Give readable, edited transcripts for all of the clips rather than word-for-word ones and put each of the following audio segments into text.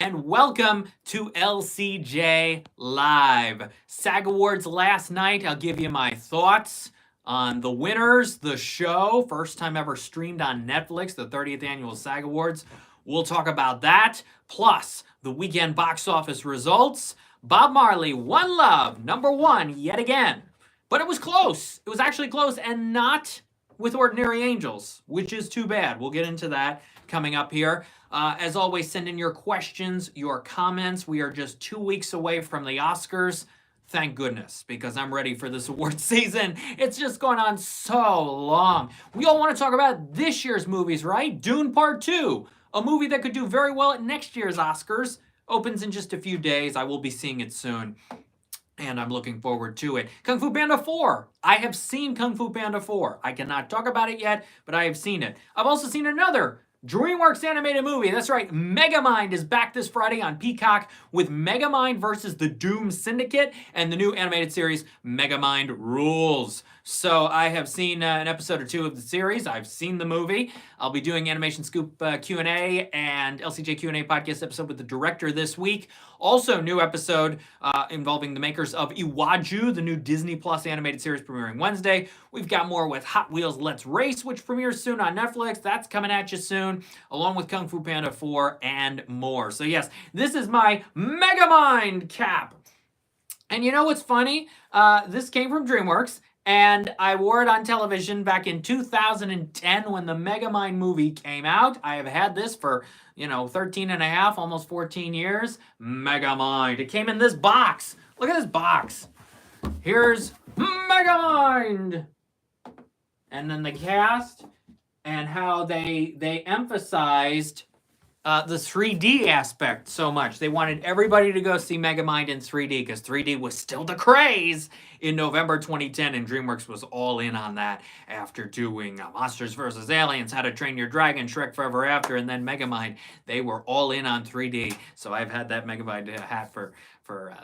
and welcome to LCJ Live. SAG Awards last night. I'll give you my thoughts on the winners, the show, first time ever streamed on Netflix, the 30th annual SAG Awards. We'll talk about that, plus the weekend box office results. Bob Marley, One Love, #1 yet again. But it was close. It was actually close, and not with Ordinary Angels, which is too bad. We'll get into that coming up here. As always, send in your questions, your comments. We are just 2 weeks away from the Oscars. Thank goodness, because I'm ready for this award season. It's just going on so long. We all want to talk about this year's movies, right? Dune Part 2, a movie that could do very well at next year's Oscars, opens in just a few days. I will be seeing it soon, and I'm looking forward to it. Kung Fu Panda 4. I have seen Kung Fu Panda 4. I cannot talk about it yet, but I have seen it. I've also seen another DreamWorks animated movie. That's right, Megamind is back this Friday on Peacock with Megamind versus the Doom Syndicate and the new animated series Megamind Rules. So I have seen an episode or two of the series. I've seen the movie. I'll be doing Animation Scoop Q&A and LCJ Q&A podcast episode with the director this week. Also, new episode involving the makers of Iwaju, the new Disney Plus animated series premiering Wednesday. We've got more with Hot Wheels Let's Race, which premieres soon on Netflix. That's coming at you soon, along with Kung Fu Panda 4 and more. So yes, this is my Megamind cap. And you know what's funny? This came from DreamWorks, and I wore it on television back in 2010 when the Megamind movie came out. I have had this for, 13 and a half, almost 14 years. Megamind. It came in this box. Look at this box. Here's Megamind. And then the cast and how they emphasized the 3D aspect so much. They wanted everybody to go see Megamind in 3D because 3D was still the craze in November 2010, and DreamWorks was all in on that after doing Monsters vs. Aliens, How to Train Your Dragon, Shrek Forever After, and then Megamind. They were all in on 3D, so I've had that Megamind hat for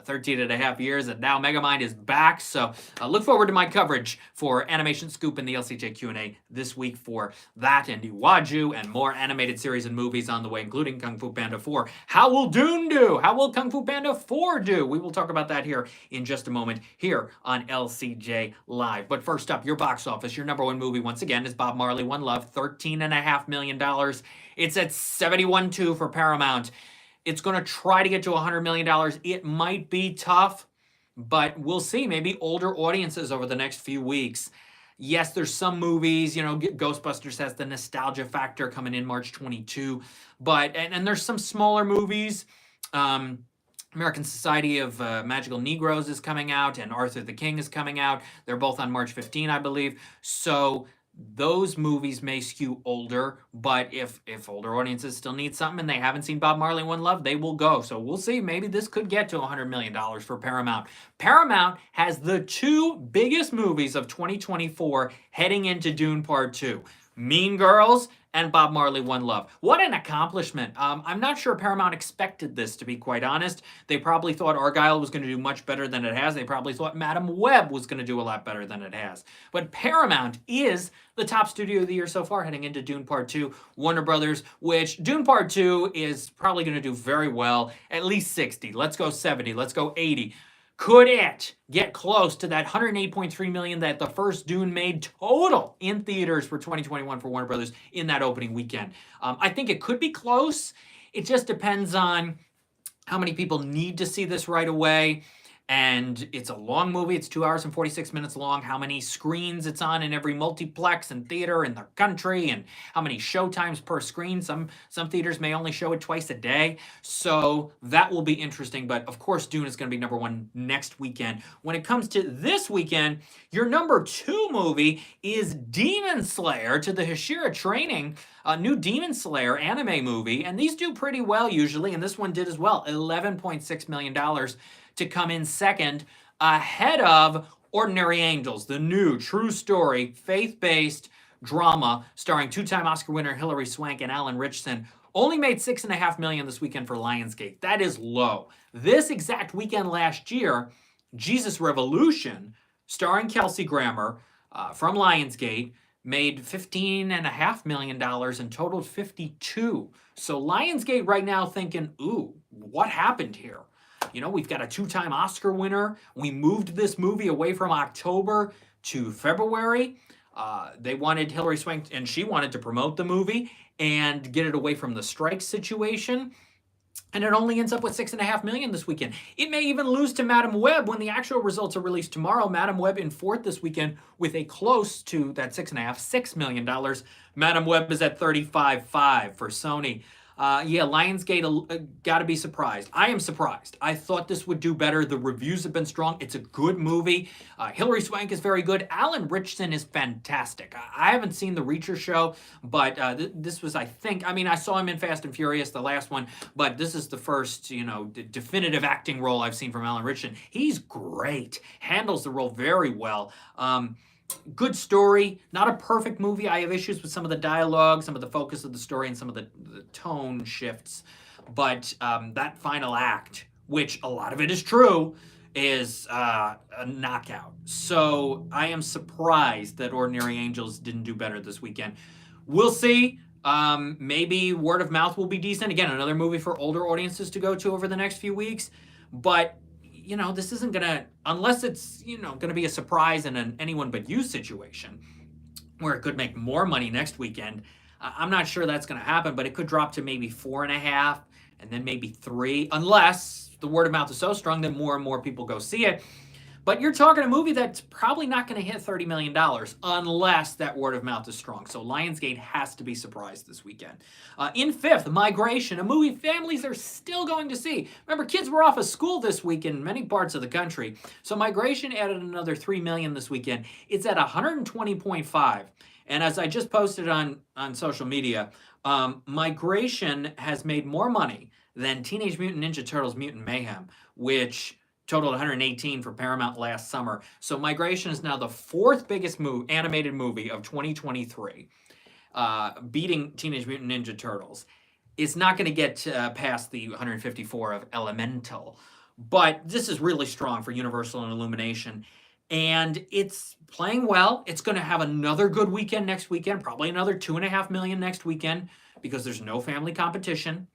13 and a half years, and now Megamind is back. So look forward to my coverage for Animation Scoop and the LCJ Q&A this week for that and Iwaju and more animated series and movies on the way, including Kung Fu Panda 4. How will Dune do? How will Kung Fu Panda 4 do? We will talk about that here in just a moment here on LCJ Live. But first up, your box office, your #1 movie once again is Bob Marley, One Love, $13.5 million. It's at 71.2 for Paramount. It's going to try to get to $100 million. It might be tough, but we'll see. Maybe older audiences over the next few weeks. Yes, there's some movies, Ghostbusters has the nostalgia factor coming in March 22, but, and there's some smaller movies. American Society of Magical Negroes is coming out, and Arthur the King is coming out. They're both on March 15, I believe. So those movies may skew older, but if older audiences still need something and they haven't seen Bob Marley, One Love, they will go. So we'll see. Maybe this could get to $100 million for Paramount. Paramount has the two biggest movies of 2024 heading into Dune Part 2. Mean Girls and Bob Marley, One Love. What an accomplishment. I'm not sure Paramount expected this, to be quite honest. They probably thought Argyle was going to do much better than it has. They probably thought Madam Web was going to do a lot better than it has. But Paramount is the top studio of the year so far heading into Dune Part 2. Warner Brothers, which Dune Part 2 is probably going to do very well. At least 60. Let's go 70. Let's go 80. Could it get close to that $108.3 million that the first Dune made total in theaters for 2021 for Warner Brothers in that opening weekend? I think it could be close. It just depends on how many people need to see this right away. And it's a long movie. It's 2 hours and 46 minutes long. How many screens it's on in every multiplex and theater in the country, and how many showtimes per screen. Some theaters may only show it twice a day. So that will be interesting. But of course, Dune is going to be #1 next weekend. When it comes to this weekend, your #2 movie is Demon Slayer, to the Hashira Training, a new Demon Slayer anime movie. And these do pretty well usually, and this one did as well. $11.6 million. To come in second, ahead of Ordinary Angels, the new true story, faith-based drama starring two-time Oscar winner Hilary Swank and Alan Ritchson. Only made $6.5 million this weekend for Lionsgate. That is low. This exact weekend last year, Jesus Revolution, starring Kelsey Grammer from Lionsgate, made $15.5 million and totaled 52. So Lionsgate right now thinking, ooh, what happened here? You know, we've got a 2-time Oscar winner. We moved this movie away from October to February. They wanted Hilary Swank, and she wanted to promote the movie and get it away from the strike situation. And it only ends up with $6.5 million this weekend. It may even lose to Madam Web when the actual results are released tomorrow. Madam Web in fourth this weekend with a close to that $6 million. Madam Web is at $35.5 for Sony. Yeah, Lionsgate got to be surprised. I am surprised. I thought this would do better. The reviews have been strong. It's a good movie. Hilary Swank is very good. Alan Ritchson is fantastic. I haven't seen the Reacher show, but this was, I think, I mean, I saw him in Fast and Furious, the last one, but this is the first, you know, definitive acting role I've seen from Alan Ritchson. He's great. Handles the role very well. Good story, not a perfect movie. I have issues with some of the dialogue, some of the focus of the story, and some of the tone shifts. But that final act, which a lot of it is true, is a knockout. So I am surprised that Ordinary Angels didn't do better this weekend. We'll see. Maybe word of mouth will be decent. Again, another movie for older audiences to go to over the next few weeks. But you know, this isn't gonna, unless it's, you know, gonna be a surprise in an anyone but you situation where it could make more money next weekend. I'm not sure that's gonna happen, but it could drop to maybe 4.5 and then maybe 3, unless the word of mouth is so strong that more and more people go see it. But you're talking a movie that's probably not going to hit $30 million unless that word of mouth is strong. So Lionsgate has to be surprised this weekend. In fifth, Migration, a movie families are still going to see. Remember, kids were off of school this week in many parts of the country. So Migration added another $3 million this weekend. It's at 120.5. And as I just posted on social media, Migration has made more money than Teenage Mutant Ninja Turtles Mutant Mayhem, which totaled 118 for Paramount last summer. So Migration is now the fourth biggest animated movie of 2023, beating Teenage Mutant Ninja Turtles. It's not going to get past the 154 of Elemental, but this is really strong for Universal and Illumination. And it's playing well. It's going to have another good weekend next weekend, probably another $2.5 million next weekend, because there's no family competition.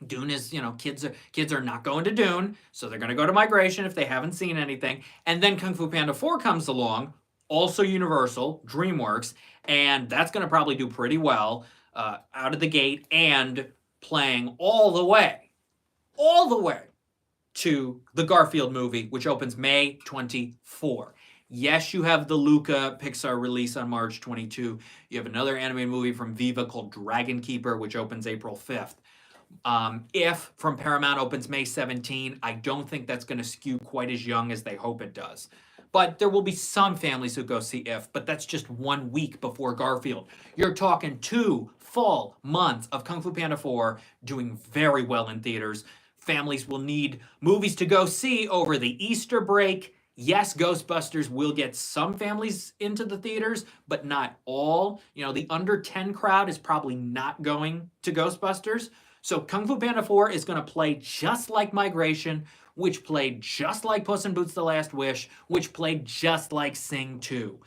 Dune is, you know, kids are not going to Dune, so they're going to go to Migration if they haven't seen anything. And then Kung Fu Panda 4 comes along, also Universal, DreamWorks, and that's going to probably do pretty well out of the gate and playing all the way to the Garfield movie, which opens May 24. Yes, you have the Luca Pixar release on March 22. You have another animated movie from Viva called Dragon Keeper, which opens April 5th. If from Paramount opens May 17, I don't think that's going to skew quite as young as they hope it does. But there will be some families who go see If, but that's just 1 week before Garfield. You're talking 2 full months of Kung Fu Panda 4 doing very well in theaters. Families will need movies to go see over the Easter break. Yes, Ghostbusters will get some families into the theaters, but not all. You know, the under 10 crowd is probably not going to Ghostbusters. So Kung Fu Panda 4 is going to play just like Migration, which played just like Puss in Boots: The Last Wish, which played just like Sing 2.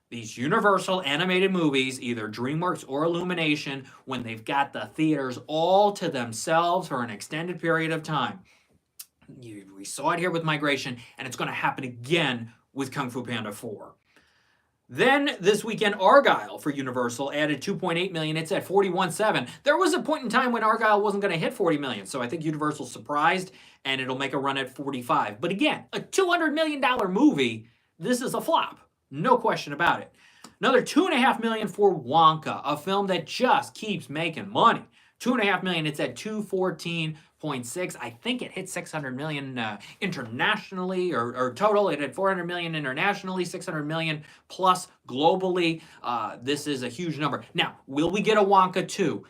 These Universal animated movies, either DreamWorks or Illumination, when they've got the theaters all to themselves for an extended period of time. We saw it here with Migration, and it's going to happen again with Kung Fu Panda 4. Then this weekend, Argyle for Universal added 2.8 million. It's at 41.7. There was a point in time when Argyle wasn't going to hit 40 million, so I think Universal's surprised, and it'll make a run at 45. But again, a $200 million movie, this is a flop. No question about it. Another $2.5 million for Wonka, a film that just keeps making money. $2.5 million, it's at 214.6. I think it hit 600 million internationally, or total. It had 400 million internationally, 600 million plus globally. This is a huge number. Now, will we get a Wonka 2?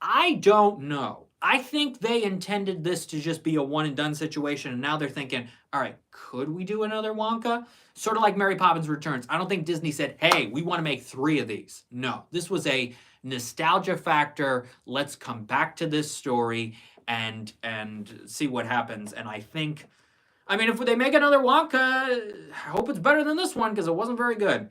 I don't know. I think they intended this to just be a one and done situation, and now they're thinking, all right, could we do another Wonka? Sort of like Mary Poppins Returns. I don't think Disney said, hey, we want to make 3 of these. No, this was a nostalgia factor. Let's come back to this story and see what happens. And I think, I mean, if they make another Wonka, I hope it's better than this one because it wasn't very good.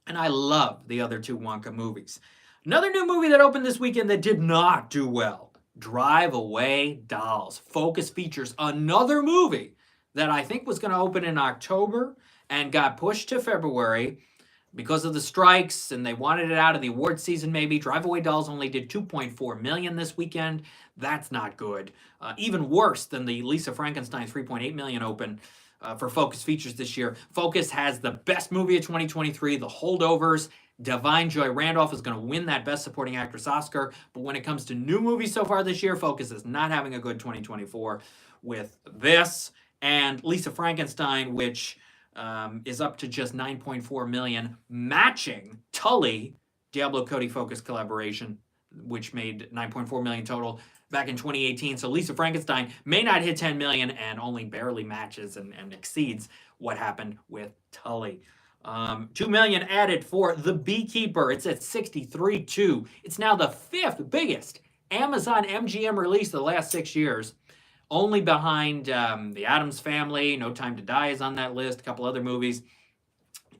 And I love the other 2 Wonka movies. Another new movie that opened this weekend that did not do well Drive Away Dolls. Focus features another movie that I think was going to open in October and got pushed to February because of the strikes, and they wanted it out of the award season maybe. Drive Away Dolls only did $2.4 million this weekend. That's not good. Even worse than the Lisa Frankenstein $3.8 million open for Focus Features this year. Focus has the best movie of 2023, The Holdovers. Divine Joy Randolph is going to win that Best Supporting Actress Oscar. But when it comes to new movies so far this year, Focus is not having a good 2024 with this. And Lisa Frankenstein, which is up to just $9.4 million, matching Tully, Diablo Cody Focus collaboration, which made $9.4 million total back in 2018. So Lisa Frankenstein may not hit $10 million and only barely matches and exceeds what happened with Tully. $2 million added for The Beekeeper. It's at 63.2. It's now the 5th biggest Amazon MGM release of the last 6 years. Only behind The Addams Family, No Time to Die is on that list, a couple other movies.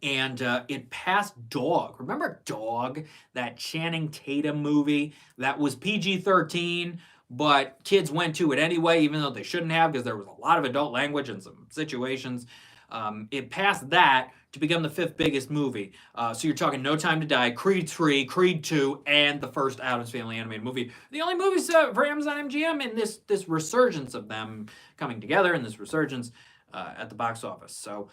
And it passed Dog. Remember Dog, that Channing Tatum movie that was PG-13, but kids went to it anyway, even though they shouldn't have, because there was a lot of adult language and some situations. It passed that to become the 5th biggest movie. So you're talking No Time to Die, Creed 3, Creed 2, and the first Addams Family animated movie. The only movies for Amazon MGM in this resurgence of them coming together and this resurgence at the box office. So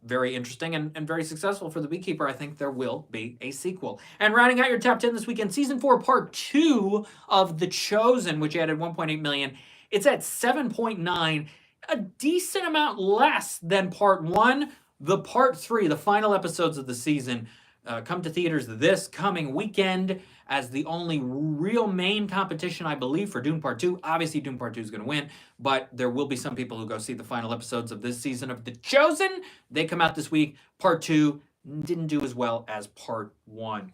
very interesting and very successful for The Beekeeper. I think there will be a sequel. And rounding out your top 10 this weekend, Season 4, Part 2 of The Chosen, which added $1.8 million. It's at 7.9, a decent amount less than Part 1. The Part 3, the final episodes of the season, come to theaters this coming weekend as the only real main competition, I believe, for Dune Part 2. Obviously, Dune Part 2 is going to win, but there will be some people who go see the final episodes of this season of The Chosen. They come out this week. Part 2 didn't do as well as Part 1.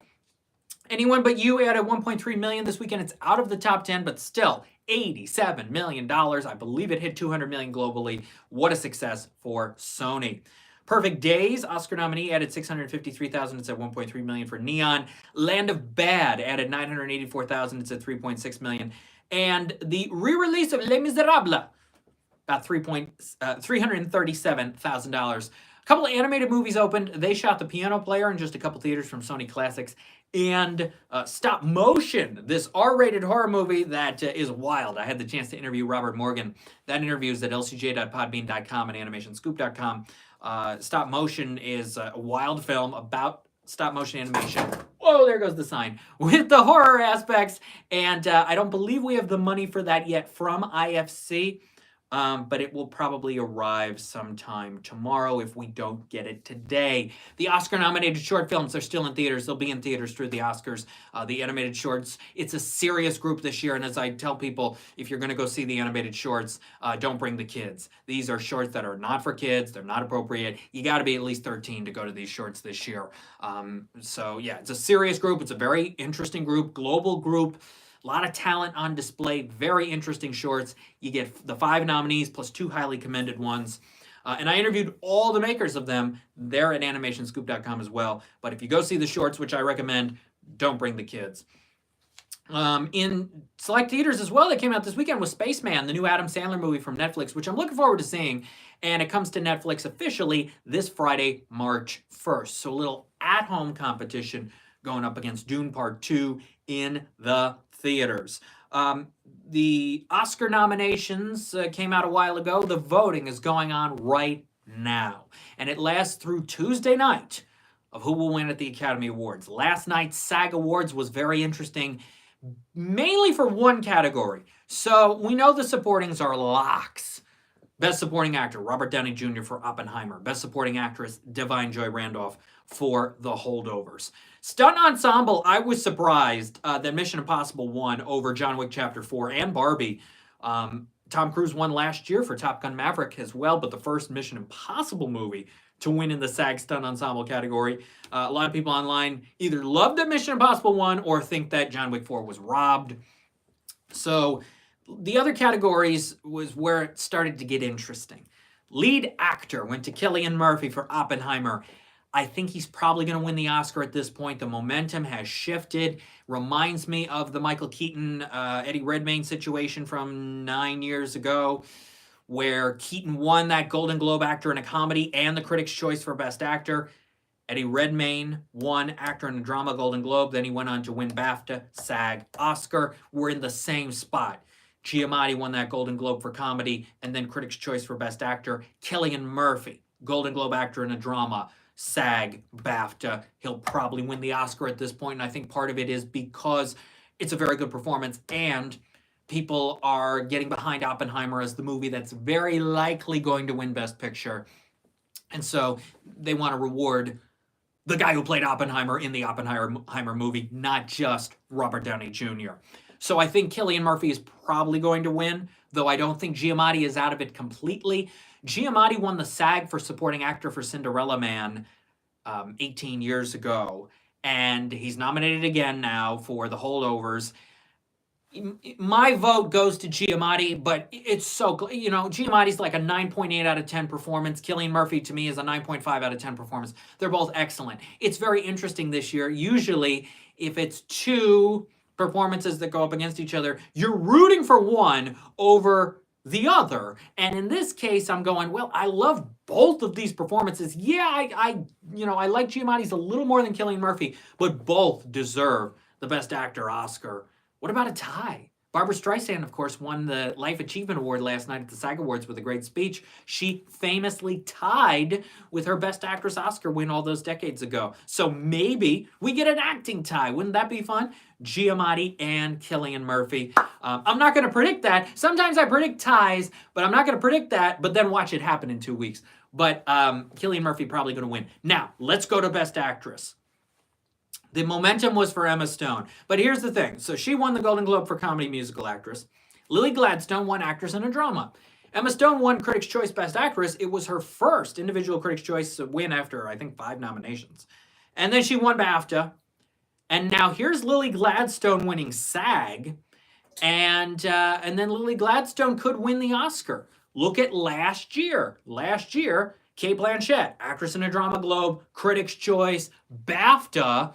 Anyone But You added $1.3 million this weekend. It's out of the top 10, but still $87 million. I believe it hit $200 million globally. What a success for Sony. Perfect Days, Oscar nominee, added $653,000. It's at $1.3 million for Neon. Land of Bad added $984,000. It's at $3.6 million. And the re-release of Les Miserables, about $337,000. A couple of animated movies opened. They shot The Piano Player in just a couple theaters from Sony Classics. And Stop Motion, this R-rated horror movie that is wild. I had the chance to interview Robert Morgan. That interview is at lcj.podbean.com and animationscoop.com. Stop Motion is a wild film about stop motion animation. Whoa, there goes the sign. With the horror aspects. And I don't believe we have the money for that yet from IFC. But it will probably arrive sometime tomorrow if we don't get it today. The Oscar-nominated short films are still in theaters. They'll be in theaters through the Oscars. The animated shorts, it's a serious group this year. And as I tell people, if you're going to go see the animated shorts, don't bring the kids. These are shorts that are not for kids. They're not appropriate. You got to be at least 13 to go to these shorts this year. So yeah, it's a serious group. It's a very interesting group, global group. A lot of talent on display, very interesting shorts. You get the 5 nominees plus 2 highly commended ones. And I interviewed all the makers of them. They're at animationscoop.com as well. But if you go see the shorts, which I recommend, don't bring the kids. In select theaters as well that came out this weekend was Spaceman, the new Adam Sandler movie from Netflix, which I'm looking forward to seeing. And it comes to Netflix officially this Friday, March 1st. So a little at-home competition going up against Dune Part 2 in the theaters. The Oscar nominations came out a while ago. The voting is going on right now. And it lasts through Tuesday night of who will win at the Academy Awards. Last night's SAG Awards was very interesting, mainly for one category. So we know the supportings are locks. Best Supporting Actor, Robert Downey Jr. for Oppenheimer. Best Supporting Actress, Divine Joy Randolph for The Holdovers. Stunt Ensemble, I was surprised that Mission Impossible won over John Wick Chapter 4 and Barbie. Tom Cruise won last year for Top Gun Maverick as well, but the first Mission Impossible movie to win in the SAG Stunt Ensemble category. A lot of people online either love that Mission Impossible won or think that John Wick 4 was robbed. So the other categories was where it started to get interesting. Lead actor went to Cillian Murphy for Oppenheimer. I think he's probably going to win the Oscar at this point. The momentum has shifted. Reminds me of the Michael Keaton, Eddie Redmayne situation from 9 years ago, where Keaton won that Golden Globe actor in a comedy and the Critics' Choice for Best Actor. Eddie Redmayne won Actor in a Drama Golden Globe. Then he went on to win BAFTA, SAG, Oscar. We're in the same spot. Giamatti won that Golden Globe for comedy and then Critics' Choice for Best Actor. Cillian Murphy, Golden Globe Actor in a Drama, SAG, BAFTA. He'll probably win the Oscar at this point, and I think part of it is because it's a very good performance and people are getting behind Oppenheimer as the movie that's very likely going to win Best Picture. And so they want to reward the guy who played Oppenheimer in the Oppenheimer movie, not just Robert Downey Jr. So I think Cillian Murphy is probably going to win, though I don't think Giamatti is out of it completely. Giamatti won the SAG for supporting actor for Cinderella Man 18 years ago, and he's nominated again now for The Holdovers. My vote goes to Giamatti, but it's so, Giamatti's like a 9.8 out of 10 performance. Cillian Murphy, to me, is a 9.5 out of 10 performance. They're both excellent. It's very interesting this year. Usually, if it's two performances that go up against each other, you're rooting for one over the other. And in this case, I'm going, well, I love both of these performances. Yeah, I like Giamatti's a little more than Cillian Murphy, but both deserve the Best Actor Oscar. What about a tie? Barbra Streisand, of course, won the Life Achievement Award last night at the SAG Awards with a great speech. She famously tied with her Best Actress Oscar win all those decades ago. So maybe we get an acting tie. Wouldn't that be fun? Giamatti and Cillian Murphy. I'm not going to predict that. Sometimes I predict ties, but I'm not going to predict that, but then watch it happen in 2 weeks. But Cillian Murphy probably going to win. Now, let's go to Best Actress. The momentum was for Emma Stone. But here's the thing. So she won the Golden Globe for Comedy Musical Actress. Lily Gladstone won Actress in a Drama. Emma Stone won Critics' Choice Best Actress. It was her first individual Critics' Choice win after, I think, 5 nominations. And then she won BAFTA. And now here's Lily Gladstone winning SAG. And then Lily Gladstone could win the Oscar. Look at last year. Last year, Cate Blanchett, Actress in a Drama Globe, Critics' Choice, BAFTA.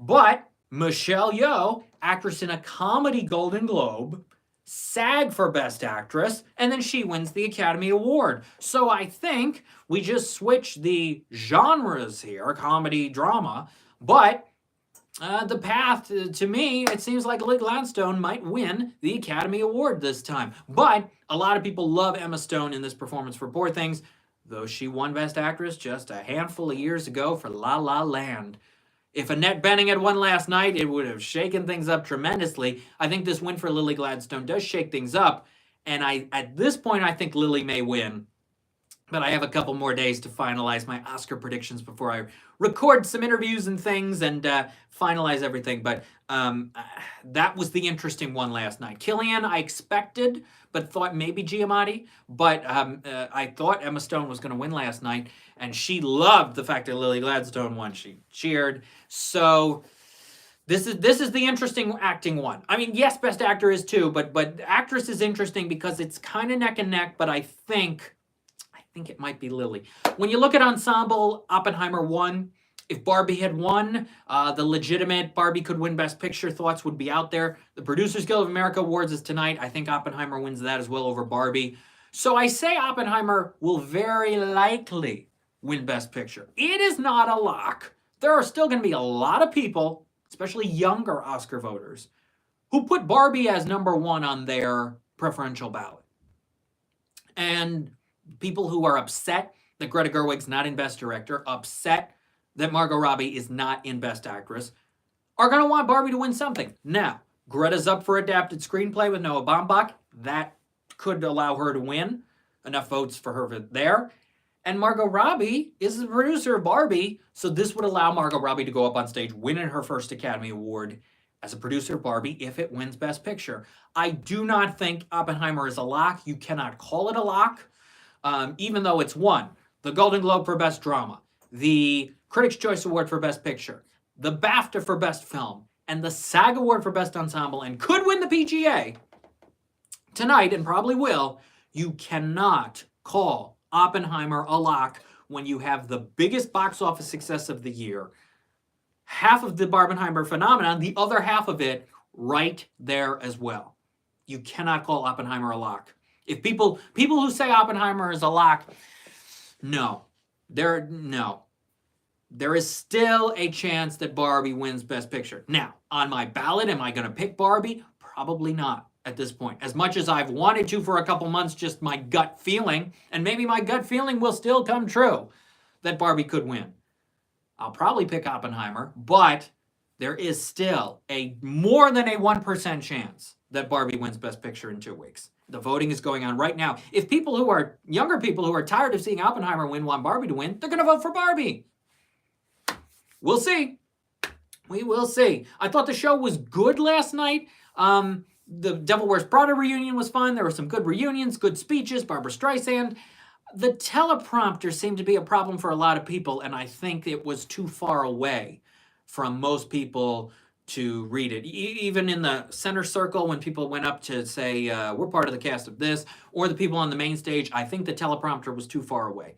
But Michelle Yeoh, Actress in a Comedy Golden Globe, SAG for Best Actress, and then she wins the Academy Award. So I think we just switch the genres here, comedy, drama, but the path, to me, it seems like Lily Gladstone might win the Academy Award this time. But a lot of people love Emma Stone in this performance for Poor Things, though she won Best Actress just a handful of years ago for La La Land. If Annette Bening had won last night, it would have shaken things up tremendously. I think this win for Lily Gladstone does shake things up. And at this point, I think Lily may win. But I have a couple more days to finalize my Oscar predictions before I record some interviews and things and finalize everything. But that was the interesting one last night. Cillian, I expected, but thought maybe Giamatti. But I thought Emma Stone was going to win last night. And she loved the fact that Lily Gladstone won. She cheered. So this is the interesting acting one. I mean, yes, Best Actor is too, but Actress is interesting because it's kind of neck and neck, but I think it might be Lily. When you look at ensemble, Oppenheimer won. If Barbie had won, the legitimate Barbie could win Best Picture thoughts would be out there. The Producers Guild of America Awards is tonight. I think Oppenheimer wins that as well over Barbie. So I say Oppenheimer will very likely win Best Picture. It is not a lock. There are still going to be a lot of people, especially younger Oscar voters, who put Barbie as #1 on their preferential ballot. And people who are upset that Greta Gerwig's not in Best Director, upset that Margot Robbie is not in Best Actress, are going to want Barbie to win something. Now, Greta's up for adapted screenplay with Noah Baumbach. That could allow her to win. Enough votes for her there. And Margot Robbie is the producer of Barbie, so this would allow Margot Robbie to go up on stage, winning her first Academy Award as a producer of Barbie if it wins Best Picture. I do not think Oppenheimer is a lock. You cannot call it a lock, even though it's won the Golden Globe for Best Drama, the Critics' Choice Award for Best Picture, the BAFTA for Best Film, and the SAG Award for Best Ensemble, and could win the PGA tonight, and probably will. You cannot call Oppenheimer a lock when you have the biggest box office success of the year, half of the Barbenheimer phenomenon, the other half of it right there as well. You cannot call Oppenheimer a lock. If people who say Oppenheimer is a lock, no. There is still a chance that Barbie wins Best Picture. Now, on my ballot, am I going to pick Barbie? Probably not at this point. As much as I've wanted to for a couple months, just my gut feeling, and maybe my gut feeling will still come true, that Barbie could win. I'll probably pick Oppenheimer, but there is still a more than a 1% chance that Barbie wins Best Picture in 2 weeks. The voting is going on right now. If younger people who are tired of seeing Oppenheimer win want Barbie to win, they're going to vote for Barbie. We'll see. We will see. I thought the show was good last night. The Devil Wears Prada reunion was fun. There were some good reunions, good speeches, Barbra Streisand. The teleprompter seemed to be a problem for a lot of people, and I think it was too far away from most people to read it. Even in the center circle, when people went up to say, we're part of the cast of this, or the people on the main stage, I think the teleprompter was too far away.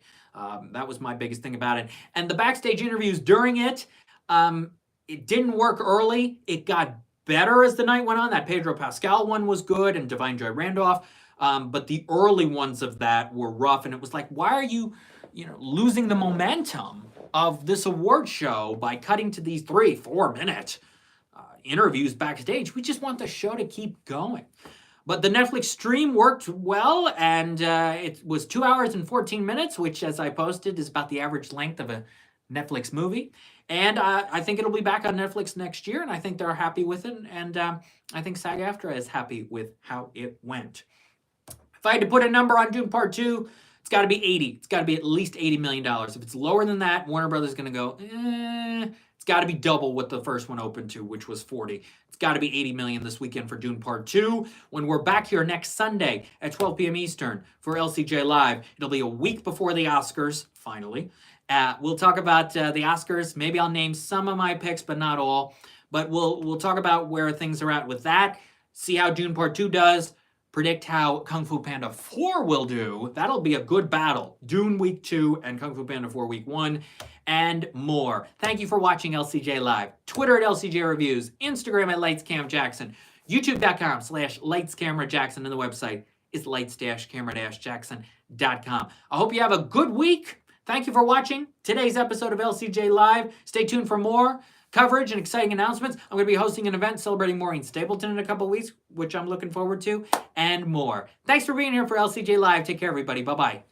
That was my biggest thing about it. And the backstage interviews during it, it didn't work early. It got better as the night went on. That Pedro Pascal one was good, and Divine Joy Randolph. But the early ones of that were rough, and it was like, why are you losing the momentum of this award show by cutting to these 3-4 minute interviews backstage? We just want the show to keep going. But the Netflix stream worked well, and it was 2 hours and 14 minutes, which, as I posted, is about the average length of a Netflix movie. And I think it'll be back on Netflix next year, and I think they're happy with it. And I think SAG-AFTRA is happy with how it went. If I had to put a number on Dune Part 2, it's got to be 80. It's got to be at least $80 million. If it's lower than that, Warner Brothers is going to go, It's got to be double what the first one opened to, which was 40. It's got to be 80 million this weekend for Dune Part 2. When we're back here next Sunday at 12 p.m. Eastern for LCJ Live, it'll be a week before the Oscars, finally. We'll talk about the Oscars. Maybe I'll name some of my picks, but not all. But we'll talk about where things are at with that, see how Dune Part 2 does, predict how Kung Fu Panda 4 will do. That'll be a good battle. Dune Week 2 and Kung Fu Panda 4 Week 1, and more. Thank you for watching LCJ Live. Twitter at LCJ Reviews, Instagram at LightsCamJackson, YouTube.com/LightsCameraJackson, and the website is lights-camera-jackson.com. I hope you have a good week. Thank you for watching today's episode of LCJ Live. Stay tuned for more coverage and exciting announcements. I'm going to be hosting an event celebrating Maureen Stapleton in a couple weeks, which I'm looking forward to, and more. Thanks for being here for LCJ Live. Take care, everybody. Bye-bye.